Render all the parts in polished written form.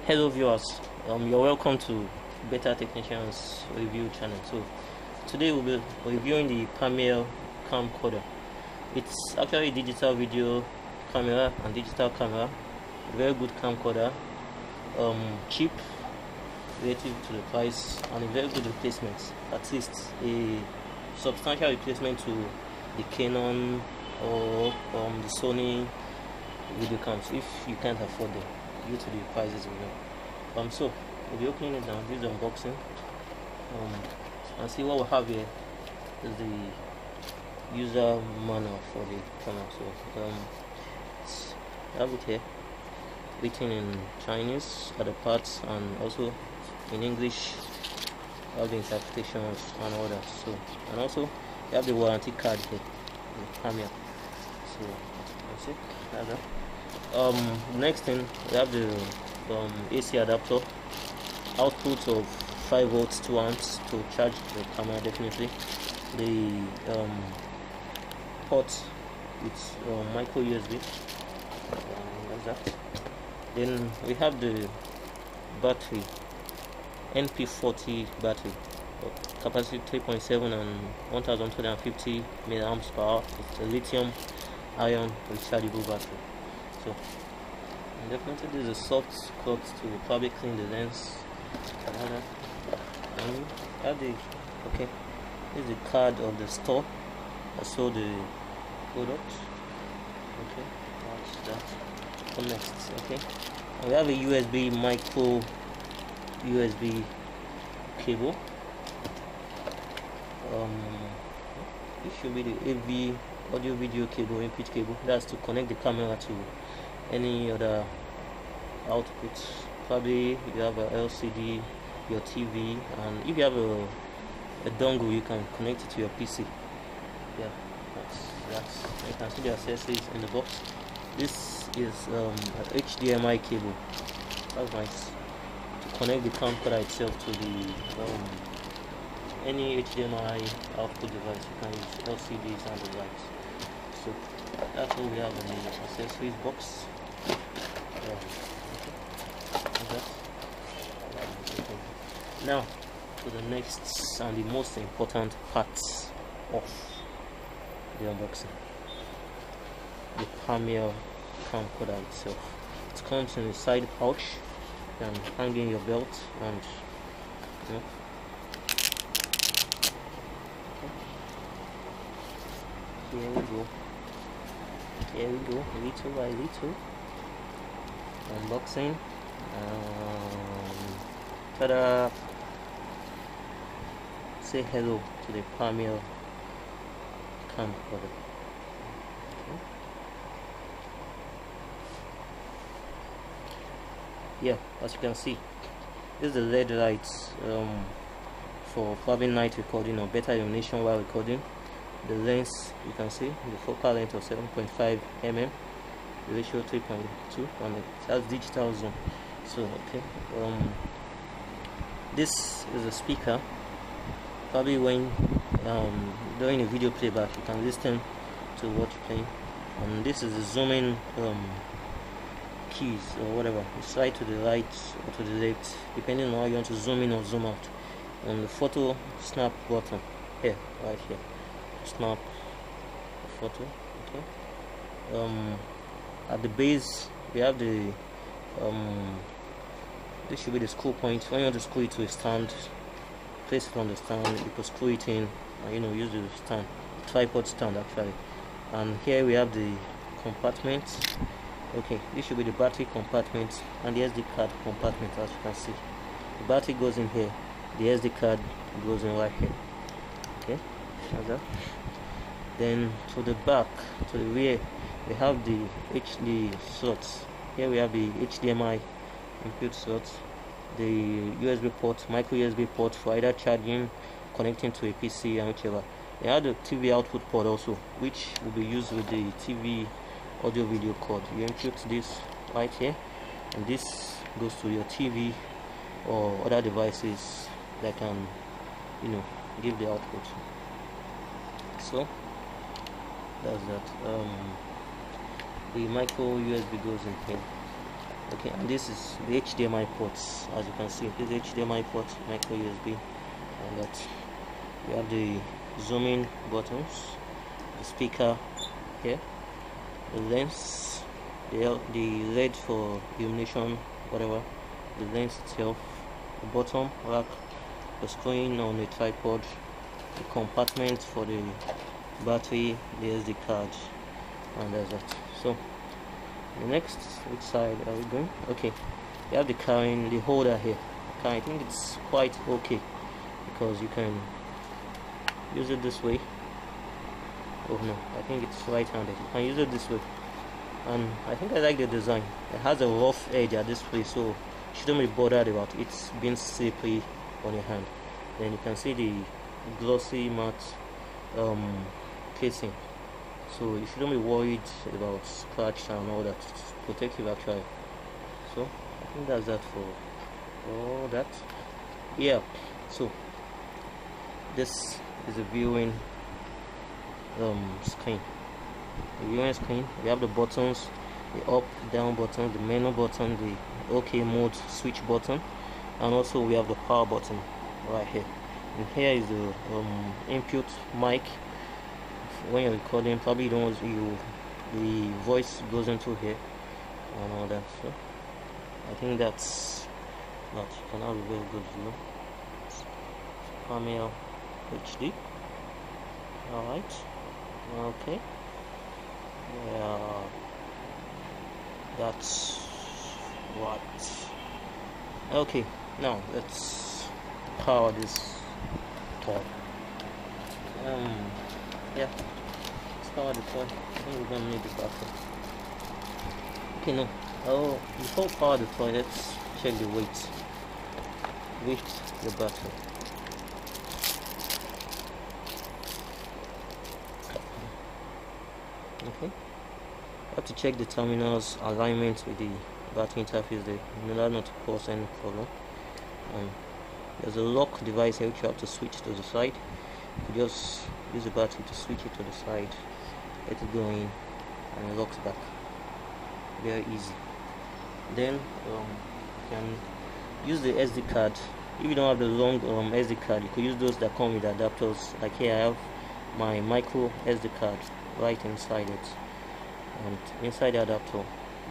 Hello viewers, you're welcome to Better Technicians Review channel. So today we'll be reviewing the Pamiel Camcorder. It's actually a digital video camera and digital camera, very good camcorder, cheap relative to the price, and a very good replacement, at least a substantial replacement to the Canon or the Sony video cams if you can't afford them due to the prices we know. So we'll be opening it now. This is the unboxing. And see what we have here is the user manual for the camera. So I have it here written in Chinese at the parts and also in English. I have the interpretations and all that. So, and also you have the warranty card here, the Pamiel. So that's it. That's that. Next thing, we have the AC adapter, output of 5 volts 2 amps to charge the camera. Definitely the port with micro USB. That's that. Then we have the battery, NP40 battery, capacity 3.7 and 1250 milliamps per hour. It's a lithium ion rechargeable battery. So definitely this is a soft cloth to probably clean the lens. And have the this is the card of the store that show the product. Okay, that's that. What next? Okay, and we have a USB micro USB cable. This should be the AV audio video cable, input cable. That's to connect the camera to any other outputs. Probably you have a LCD, your TV, and if you have a dongle, you can connect it to your PC. Yeah, that's you can see the accessories in the box. This is an HDMI cable. That's nice to connect the camcorder itself to the any HDMI output device. You can use LCDs and the likes. So that's all we have in the accessories box. Now to the next and the most important parts of the unboxing, the Pamiel camcorder itself. It comes in a side pouch. You can hang in your belt and here we go. Here we go, little by little. Unboxing. Ta-da! Say hello to the Pamiel camcorder. Okay. Yeah, as you can see, this is the LED lights for probably night recording or better illumination while recording. The lens, you can see the focal length of 7.5 mm, the ratio 3.2, and it has digital zoom. So okay, this is a speaker. Probably when during a video playback, you can listen to what you're playing. And this is the zooming keys or whatever. You slide to the right or to the left, depending on how you want to zoom in or zoom out. And the photo snap button here, right here. Snap photo. Okay. At the base we have the this should be the screw point. When you want to screw it to a stand, place it on the stand. You can screw it in and use the stand, tripod stand actually. And here we have the compartment. Okay, this should be the battery compartment and the SD card compartment. As you can see, the battery goes in here, the SD card goes in right here. Okay, like that. Then to the back, to the rear, we have the HD slots. Here we have the HDMI input slots, the USB port, micro USB port for either charging, connecting to a PC, and whichever. They have the TV output port also, which will be used with the TV audio video cord. You input this right here, and this goes to your TV or other devices that can give the output. So that's that. The micro USB goes in here. Okay, and this is the HDMI ports. As you can see, this is HDMI port, micro USB, and that we have the zooming buttons, the speaker here, the lens, the LED for illumination, whatever, the lens itself, the bottom rack, the screen on a tripod, the compartment for the battery, the SD card, and that's that. So the next, which side are we going? Okay, you have the carrying, the holder here. I think it's quite okay because you can use it this way. Oh no, I think it's right-handed. You can use it this way, and I think I like the design. It has a rough edge at this place, so you shouldn't be bothered about it being slippery on your hand. Then you can see the glossy matte casing, so you shouldn't be worried about scratch and all that. It's protective actually. So I think that's that for all that. Yeah, so this is a viewing screen. The viewing screen, we have the buttons, the up down button, the menu button, the OK mode switch button, and also we have the power button right here. And here is the input mic. When you're recording, probably you don't the voice goes into here and all that. So I think that's that. You can have a very good view. Pamiel HD. Alright. Okay. Yeah. That's what. Okay. Now let's power this toy. Yeah. Let's power the toy. I think we're gonna need the battery. Okay, no. Oh, before power the toy, let's check the weight. With the battery. Okay, you have to check the terminals alignment with the battery interface there in order not to cause any problem. There's a lock device here which you have to switch to the side. You just use the battery to switch it to the side, let it go in, and it locks back. Very easy. Then you can use the SD card. If you don't have the long SD card, you could use those that come with adapters. Like here I have my micro SD card right inside it, and inside the adapter,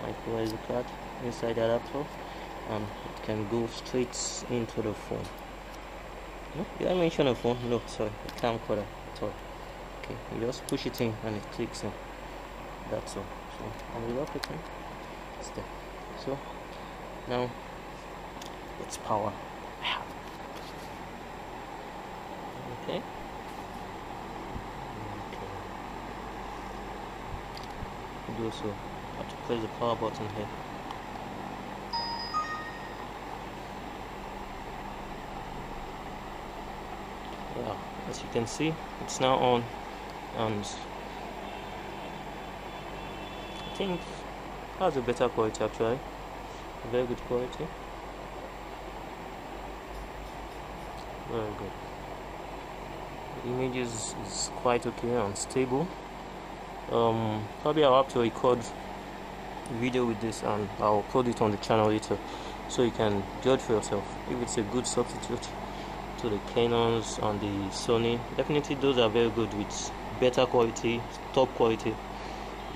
micro SD card inside the adapter, and it can go straight into the phone. No, did I mention a phone? No, sorry, a camcorder. Sorry. Okay, you just push it in and it clicks in. That's all. So I will lock it in. It's there. So now let's power. Okay. Do so. I have to press the power button here. Yeah, as you can see, it's now on, and I think it has a better quality actually. Very good quality. Very good. The image is quite okay and stable. Probably I'll have to record a video with this and I'll upload it on the channel later, so you can judge for yourself if it's a good substitute to the Canons and the Sony. Definitely those are very good with better quality, top quality,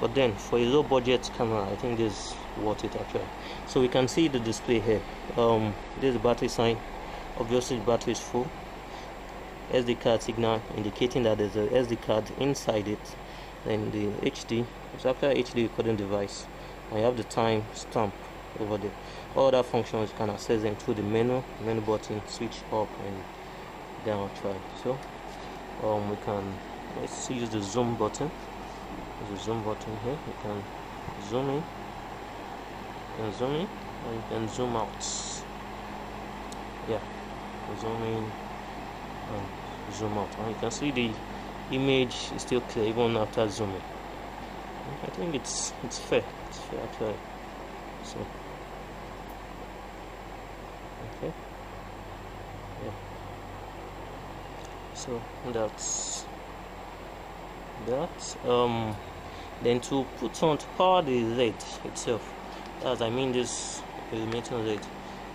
but then for a low budget camera I think this is worth it actually. So we can see the display here. There's the battery sign. Obviously the battery is full. SD card signal indicating that there's a SD card inside it. Then the HD, it's actually HD recording device, and you have the time stamp over there. All that functions you can access them through the menu button, switch up and down actually. So we can, let's use the zoom button. There's a zoom button here. You can zoom in, and you can zoom out. Yeah, zoom in and zoom out, and you can see the image is still clear even after zooming. I think it's fair. It's fair actually. So okay, yeah. So that's that. Then to power the LED itself, as I mean this illuminating LED.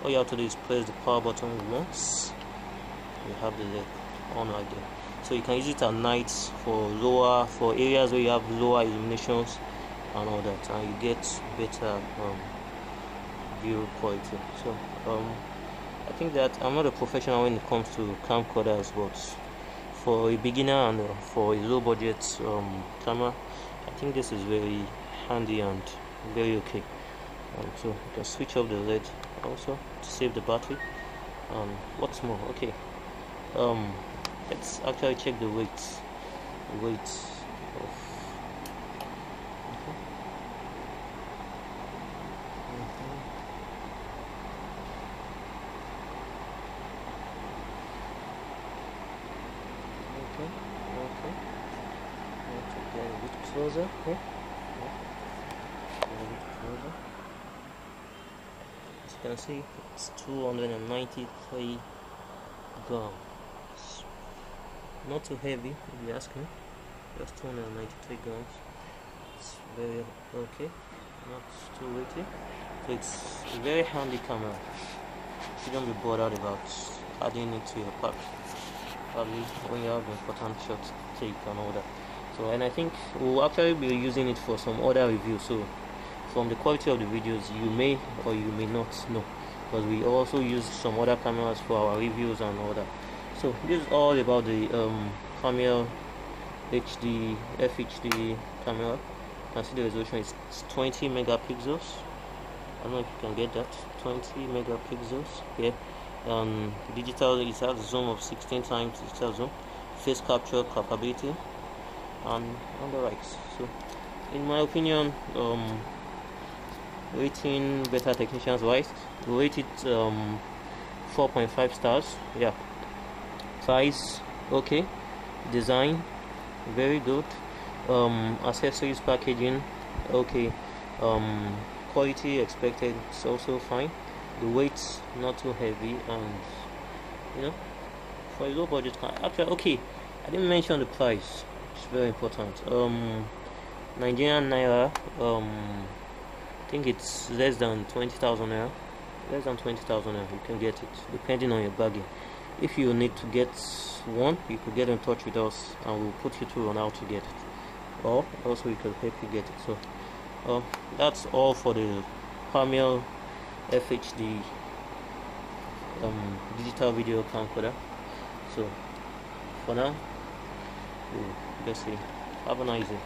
All you have to do is press the power button once. You have the LED on right there. So you can use it at night for areas where you have lower illuminations and all that, and you get better view quality. So I think that I'm not a professional when it comes to camcorders, but for a beginner and for a low budget camera, I think this is very handy and very okay. So you can switch off the LED also to save the battery. What's more, okay, let's actually check the weight of okay. Let's get a bit closer here. As you can see, it's 293 grams. Not too heavy, if you ask me. Just 293 grams. It's very okay, not too weighty. So it's a very handy camera. You shouldn't be bothered about adding it to your pack, probably when you have important shots to take and all that. So, and I think we'll actually be using it for some other reviews. So from the quality of the videos, you may or you may not know, because we also use some other cameras for our reviews and all that. So this is all about the Pamiel FHD camera. You can see the resolution is 20 megapixels. I don't know if you can get that. 20 megapixels here. Digital, it has a zoom of 16 times digital zoom, face capture capability, and the likes. So in my opinion, rating beta technicians wise, we rate it 4.5 stars. Yeah, size okay, design very good, accessories packaging okay, quality expected, it's also fine. The weight not too heavy, and for a low budget car. Actually, okay, I didn't mention the price. It's very important. Nigerian naira, I think it's less than 20,000 naira. Less than 20,000 naira, you can get it depending on your bargain. If you need to get one, you could get in touch with us and we'll put you through on how to get it, or also we can help you get it. So that's all for the Pamiel FHD digital video camcorder. So for now, let's see, have a nice day.